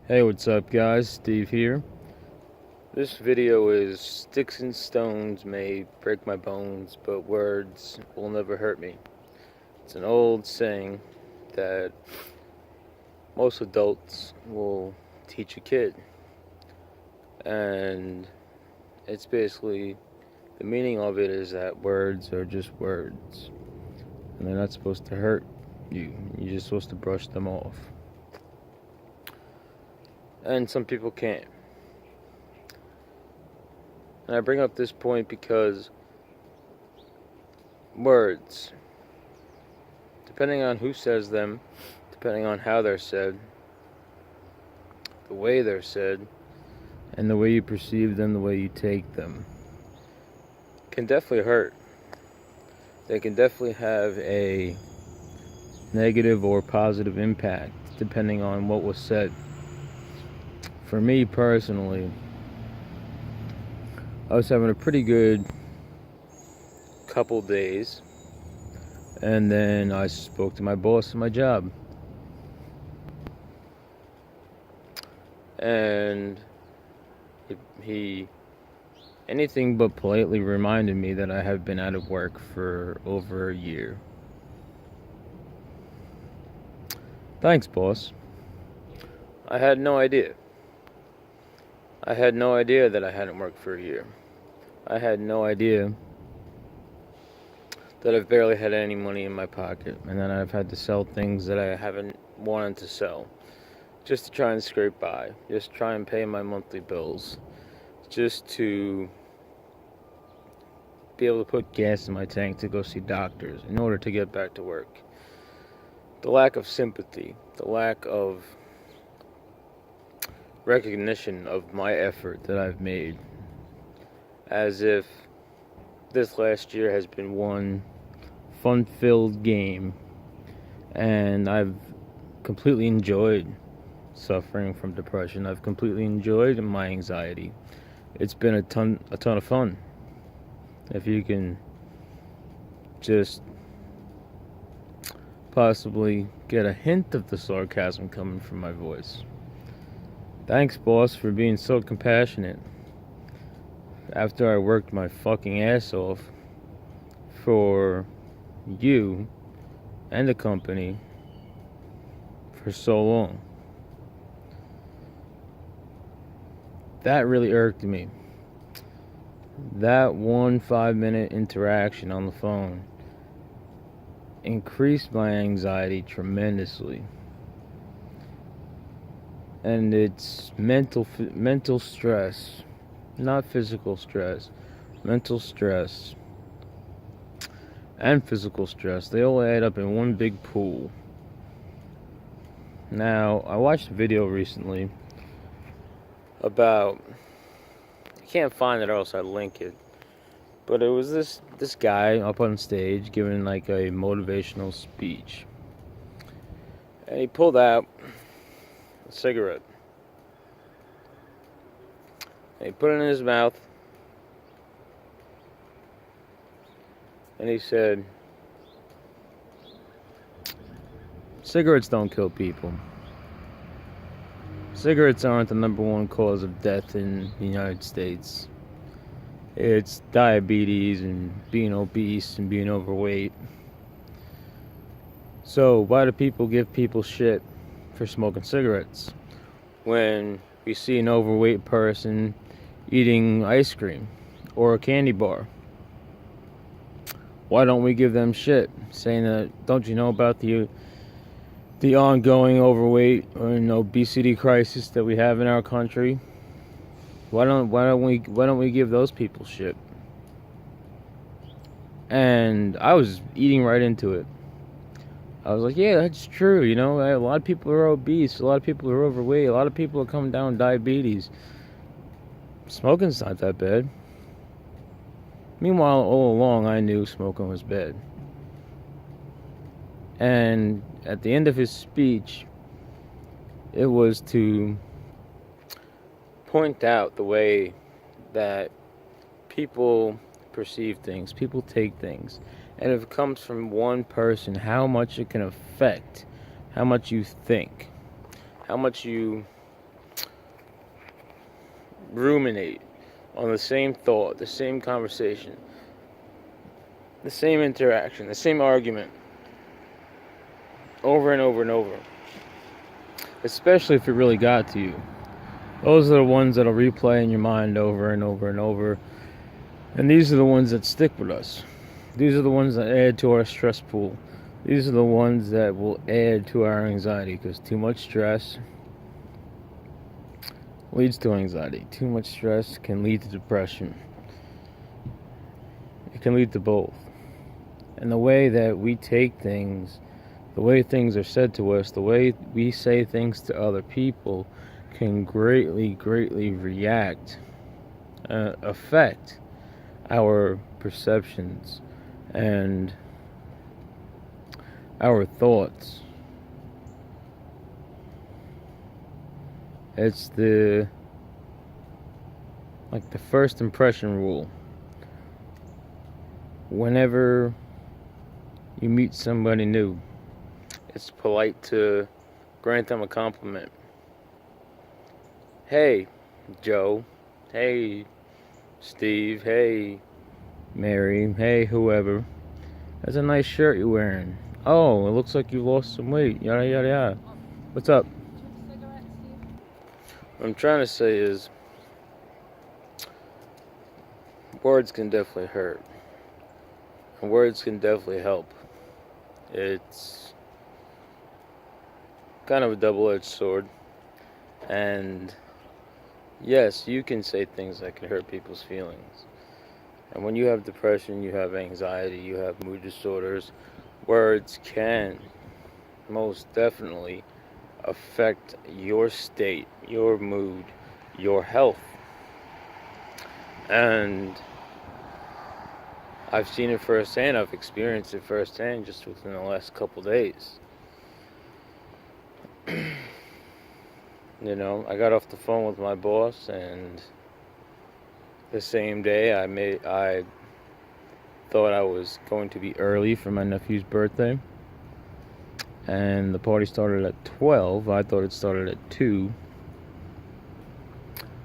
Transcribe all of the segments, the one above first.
Hey, what's up guys? Steve here. This video is Sticks and stones may break my bones, but words will never hurt me. It's an old saying that most adults will teach a kid. And it's basically, the meaning of it is that words are just words. And they're not supposed to hurt you. You're just supposed to brush them off. And some people can't. And I bring up this point because words, depending on who says them, depending on how they're said, the way they're said, and the way you perceive them, the way you take them, can definitely hurt. They can definitely have a negative or positive impact depending on what was said. For me personally, I was having a pretty good couple days, and then I spoke to my boss at my job, and he anything but politely reminded me that I have been out of work for over a year. Thanks, boss. I had no idea. I had no idea that I hadn't worked for a year. I had no idea that I've barely had any money in my pocket, and that I've had to sell things that I haven't wanted to sell, just to try and scrape by, just try and pay my monthly bills, just to be able to put gas in my tank to go see doctors in order to get back to work. The lack of sympathy, the lack of recognition of my effort that I've made, as if this last year has been one fun-filled game, and I've completely enjoyed suffering from depression. I've completely enjoyed my anxiety. It's been a ton of fun. If you can just possibly get a hint of the sarcasm coming from my voice. Thanks, boss, for being so compassionate. After I worked my fucking ass off for you and the company for so long. That really irked me. That 5-minute interaction on the phone increased my anxiety tremendously. And it's mental stress, not physical stress, mental stress and physical stress. They all add up in one big pool. Now, I watched a video recently about, I can't find it or else I'd link it, but it was this guy up on stage giving like a motivational speech, and he pulled out a cigarette, and he put it in his mouth, and he said, cigarettes don't kill people. Cigarettes aren't the number one cause of death in the United States. It's diabetes and being obese and being overweight. So why do people give people shit for smoking cigarettes when we see an overweight person eating ice cream or a candy bar? Why don't we give them shit, saying that, don't you know about the ongoing overweight and obesity crisis that we have in our country? Why don't we give those people shit? And I was eating right into it. I was like, yeah, that's true. You know, a lot of people are obese, a lot of people are overweight, a lot of people are coming down with diabetes. Smoking's not that bad. Meanwhile, all along, I knew smoking was bad. And at the end of his speech, it was to point out the way that people perceive things, people take things, and if it comes from one person, how much it can affect how much you think, how much you ruminate on the same thought, the same conversation, the same interaction, the same argument over and over and over. Especially if it really got to you. Those are the ones that'll replay in your mind over and over and over. And these are the ones that stick with us. These are the ones that add to our stress pool. These are the ones that will add to our anxiety, because too much stress leads to anxiety. Too much stress can lead to depression. It can lead to both. And the way that we take things, the way things are said to us, the way we say things to other people can greatly affect our perceptions and our thoughts. It's the first impression rule. Whenever you meet somebody new, it's polite to grant them a compliment. Hey, Joe. Hey, Steve. Hey, Mary. Hey, whoever. That's a nice shirt you're wearing. Oh, it looks like you lost some weight. Yada, yada, yada. What's up? What I'm trying to say is, words can definitely hurt. And words can definitely help. It's kind of a double-edged sword. And yes, you can say things that can hurt people's feelings. And when you have depression, you have anxiety, you have mood disorders, words can most definitely affect your state, your mood, your health. And I've seen it firsthand. I've experienced it firsthand just within the last couple days. You know, I got off the phone with my boss, and the same day I thought I was going to be early for my nephew's birthday. And the party started at 12. I thought it started at 2.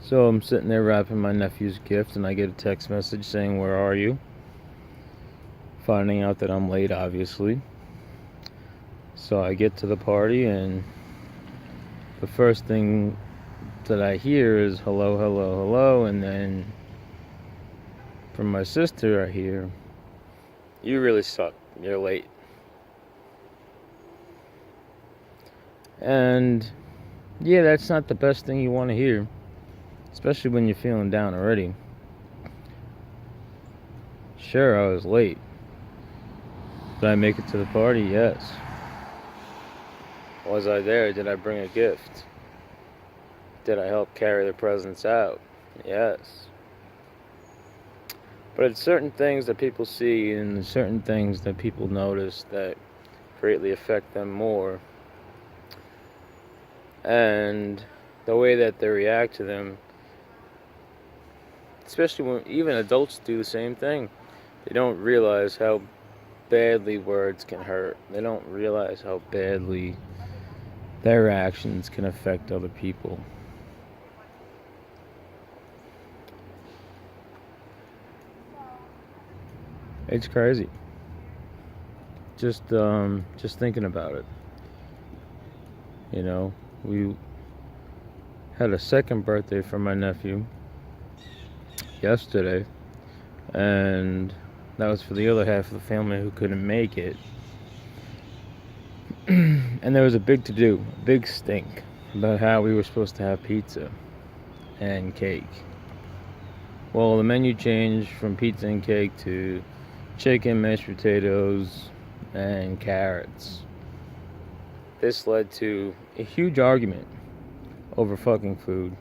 So I'm sitting there wrapping my nephew's gift, and I get a text message saying, "Where are you?" Finding out that I'm late, obviously. So I get to the party, and the first thing that I hear is hello, hello, hello, and then from my sister I hear, "You really suck. You're late." And yeah, that's not the best thing you want to hear, especially when you're feeling down already. Sure, I was late. Did I make it to the party? Yes. Was I there? Did I bring a gift? Did I help carry the presents out? Yes. But it's certain things that people see and certain things that people notice that greatly affect them more. And the way that they react to them, especially when even adults do the same thing. They don't realize how badly words can hurt. They don't realize how badly their actions can affect other people. It's crazy. Just thinking about it. You know, we had a second birthday for my nephew yesterday, and that was for the other half of the family who couldn't make it. And there was a big to-do, a big stink about how we were supposed to have pizza and cake. Well, the menu changed from pizza and cake to chicken, mashed potatoes, and carrots. This led to a huge argument over fucking food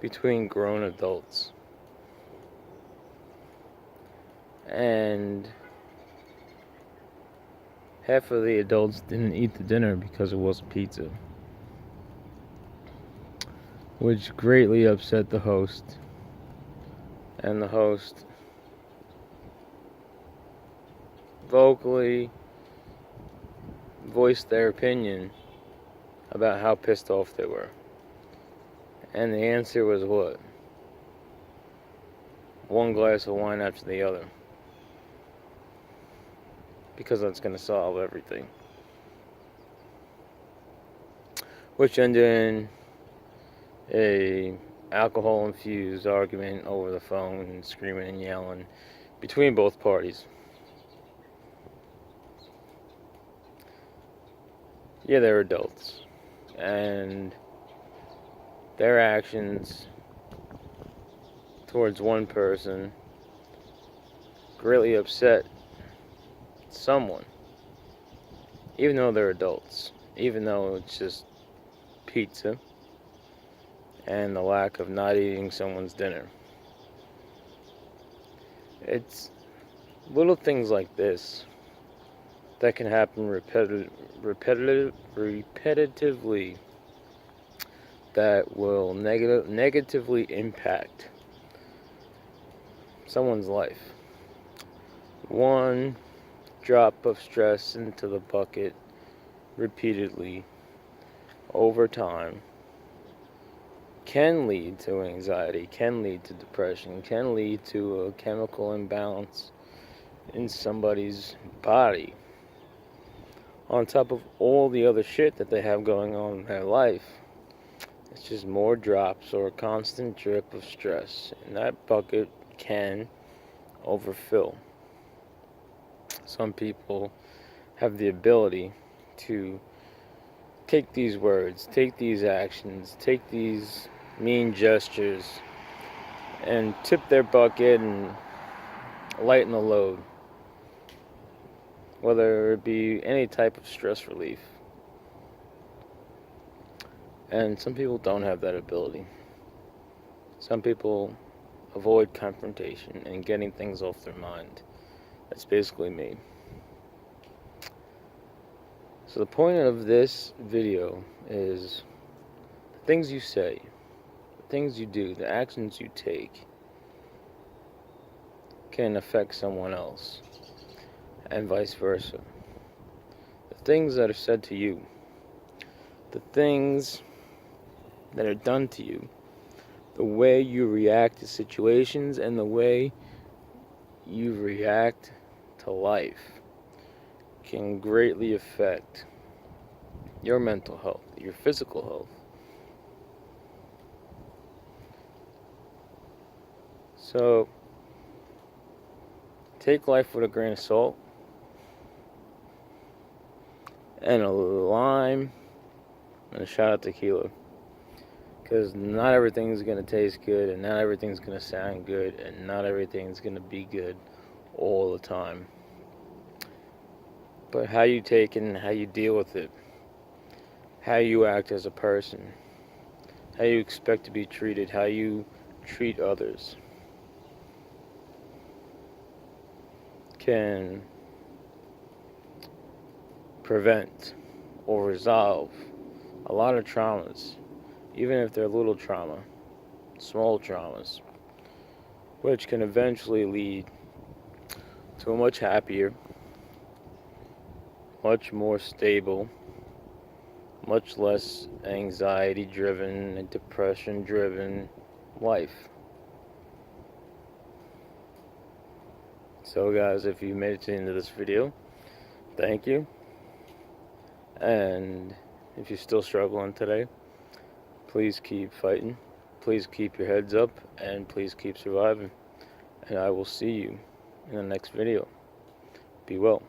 between grown adults. And half of the adults didn't eat the dinner because it wasn't pizza, which greatly upset the host. And the host vocally voiced their opinion about how pissed off they were. And the answer was what? One glass of wine after the other. Because that's going to solve everything. Which ended in a alcohol-infused argument over the phone and screaming and yelling between both parties. Yeah, they're adults. And their actions towards one person greatly upset someone. Even though they're adults. Even though it's just pizza and the lack of not eating someone's dinner. It's little things like this that can happen repetitively that will negatively impact someone's life. One drop of stress into the bucket repeatedly over time can lead to anxiety, can lead to depression, can lead to a chemical imbalance in somebody's body. On top of all the other shit that they have going on in their life, it's just more drops or a constant drip of stress, and that bucket can overfill. Some people have the ability to take these words, take these actions, take these mean gestures, and tip their bucket and lighten the load. Whether it be any type of stress relief. And some people don't have that ability. Some people avoid confrontation and getting things off their mind. That's basically me. So the point of this video is the things you say, the things you do, the actions you take can affect someone else, and vice versa. The things that are said to you, the things that are done to you, the way you react to situations, and the way you react to life can greatly affect your mental health, your physical health. So, take life with a grain of salt and a lime and a shot of tequila. Because not everything's going to taste good, and not everything's going to sound good, and not everything's going to be good all the time. But how you take it and how you deal with it, how you act as a person, how you expect to be treated, how you treat others, can prevent or resolve a lot of traumas, even if they're little trauma, small traumas, which can eventually lead to a much happier, much more stable, much less anxiety-driven and depression-driven life. So guys, if you made it to the end of this video, thank you. And if you're still struggling today, please keep fighting, please keep your heads up, and please keep surviving. And I will see you in the next video. Be well.